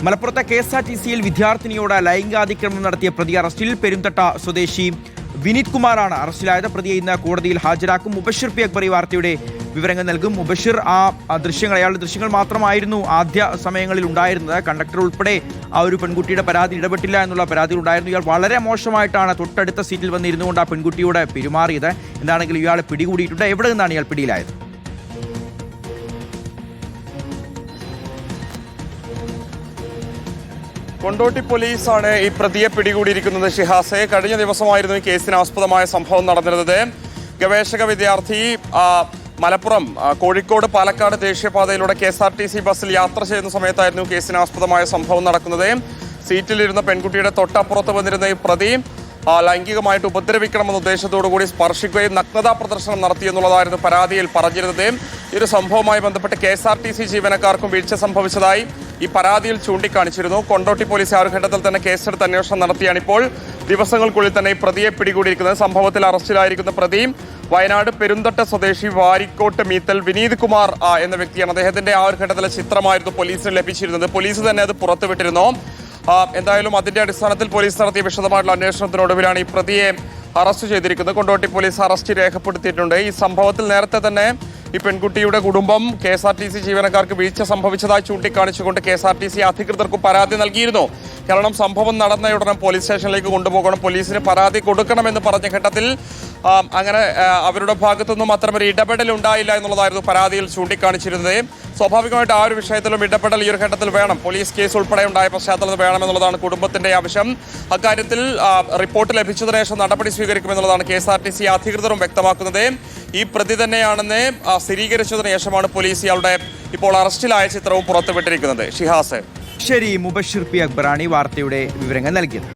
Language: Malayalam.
മലപ്പുറത്തെ KSRTCയിൽ വിദ്യാർത്ഥിനിയോട് ലൈംഗികാതിക്രമണം നടത്തിയ പ്രതി അറസ്റ്റിൽ. പെരുന്തട്ട സ്വദേശി വിനീത് കുമാറാണ് അറസ്റ്റിലായത്. പ്രതിയെ ഇന്ന് കോടതിയിൽ ഹാജരാക്കും. മുബഷിർ പി അക്ബർ ഈ വാർത്തയുടെ വിവരങ്ങൾ നൽകും. മുബഷിർ, ആ ദൃശ്യങ്ങൾ, അയാളുടെ ദൃശ്യങ്ങൾ മാത്രമായിരുന്നു ആദ്യ സമയങ്ങളിൽ ഉണ്ടായിരുന്നത്. കണ്ടക്ടർ ഉൾപ്പെടെ ആ ഒരു പെൺകുട്ടിയുടെ പരാതി ഇടപെട്ടില്ല എന്നുള്ള പരാതി ഉണ്ടായിരുന്നു. ഇയാൾ വളരെ മോശമായിട്ടാണ് തൊട്ടടുത്ത സീറ്റിൽ വന്നിരുന്നു കൊണ്ട് ആ പെൺകുട്ടിയോട് പെരുമാറിയത്. എന്താണെങ്കിലും ഇയാളെ പിടികൂടിയിട്ടുണ്ട്. എവിടെ നിന്നാണ് ഇയാൾ പിടിയിലായത്? കൊണ്ടോട്ടി പോലീസാണ് ഈ പ്രതിയെ പിടികൂടിയിരിക്കുന്നത്. ഷിഹാസെ, കഴിഞ്ഞ ദിവസമായിരുന്നു ഈ കേസിന് ആസ്പദമായ സംഭവം നടന്നിരുന്നത്. ഗവേഷക വിദ്യാർത്ഥി മലപ്പുറം കോഴിക്കോട് പാലക്കാട് ദേശീയപാതയിലൂടെ KSRTC ബസ്സിൽ യാത്ര ചെയ്യുന്ന സമയത്തായിരുന്നു കേസിന് ആസ്പദമായ സംഭവം നടക്കുന്നത്. സീറ്റിലിരുന്ന പെൺകുട്ടിയുടെ തൊട്ടപ്പുറത്ത് വന്നിരുന്ന ഈ പ്രതി ലൈംഗികമായിട്ട് ഉപദ്രവിക്കണമെന്ന ഉദ്ദേശത്തോടുകൂടി സ്പർശിക്കുകയും നഗ്നതാ പ്രദർശനം നടത്തിയെന്നുള്ളതായിരുന്നു പരാതിയിൽ പറഞ്ഞിരുന്നത്. ഈ ഒരു സംഭവവുമായി ബന്ധപ്പെട്ട് KSRTC ജീവനക്കാർക്കും വീഴ്ച സംഭവിച്ചതായി ഈ പരാതിയിൽ ചൂണ്ടിക്കാണിച്ചിരുന്നു. കൊണ്ടോട്ടി പോലീസ് ആ ഒരു ഘട്ടത്തിൽ തന്നെ കേസെടുത്ത് അന്വേഷണം നടത്തിയാണ് ഇപ്പോൾ ദിവസങ്ങൾക്കുള്ളിൽ തന്നെ ഈ പ്രതിയെ പിടികൂടിയിരിക്കുന്നത്. സംഭവത്തിൽ അറസ്റ്റിലായിരിക്കുന്ന പ്രതി വയനാട് പെരുന്തട്ട സ്വദേശി വാരിക്കോട്ട് മീത്തൽ വിനീത് കുമാർ എന്ന വ്യക്തിയാണ്. അദ്ദേഹത്തിന്റെ ആ ഒരു ഘട്ടത്തിലെ ചിത്രമായിരുന്നു പോലീസിന് ലഭിച്ചിരുന്നത്. പോലീസ് തന്നെ അത് പുറത്തുവിട്ടിരുന്നു. എന്തായാലും അതിന്റെ അടിസ്ഥാനത്തിൽ പോലീസ് നടത്തിയ വിശദമായിട്ടുള്ള അന്വേഷണത്തിനൊടുവിലാണ് ഈ പ്രതിയെ അറസ്റ്റ് ചെയ്തിരിക്കുന്നത്. കൊണ്ടോട്ടി പോലീസ് അറസ്റ്റ് രേഖപ്പെടുത്തിയിട്ടുണ്ട്. ഈ സംഭവത്തിൽ നേരത്തെ തന്നെ ഈ പെൺകുട്ടിയുടെ കുടുംബം KSRTC ജീവനക്കാർക്ക് വീഴ്ച സംഭവിച്ചതായി ചൂണ്ടിക്കാണിച്ചുകൊണ്ട് KSRTC അധികൃതർക്ക് പരാതി നൽകിയിരുന്നു. കാരണം സംഭവം നടന്ന ഉടനെ പോലീസ് സ്റ്റേഷനിലേക്ക് കൊണ്ടുപോകണം, പോലീസിന് പരാതി കൊടുക്കണമെന്ന് പറഞ്ഞ ഘട്ടത്തിൽ അങ്ങനെ അവരുടെ ഭാഗത്തുനിന്നും അത്തരമൊരു ഇടപെടൽ ഉണ്ടായില്ല എന്നുള്ളതായിരുന്നു പരാതിയിൽ ചൂണ്ടിക്കാണിച്ചിരുന്നത്. സ്വാഭാവികമായിട്ട് ആ ഒരു വിഷയത്തിലും ഇടപെടൽ ഈ ഒരു ഘട്ടത്തിൽ വേണം. പോലീസ് കേസ് ഉൾപ്പെടെ ഉണ്ടായ പശ്ചാത്തലത്തിൽ വേണമെന്നുള്ളതാണ് കുടുംബത്തിന്റെ ആവശ്യം. അക്കാര്യത്തിൽ റിപ്പോർട്ട് ലഭിച്ചതിനു ശേഷം നടപടി സ്വീകരിക്കുമെന്നുള്ളതാണ് KSRTC അധികൃതരും വ്യക്തമാക്കുന്നത്. ഈ പ്രതി തന്നെയാണെന്ന് സ്ഥിരീകരിച്ചതിന് ശേഷമാണ് പോലീസ് ഇയാളുടെ ഇപ്പോൾ അറസ്റ്റിലായ ചിത്രവും പുറത്തുവിട്ടിരിക്കുന്നത്. ഷിഹാസ്. ശരി, മുബഷിർ പി അക്ബറാണ് ഈ വാർത്തയുടെ വിവരങ്ങൾ നൽകിയത്.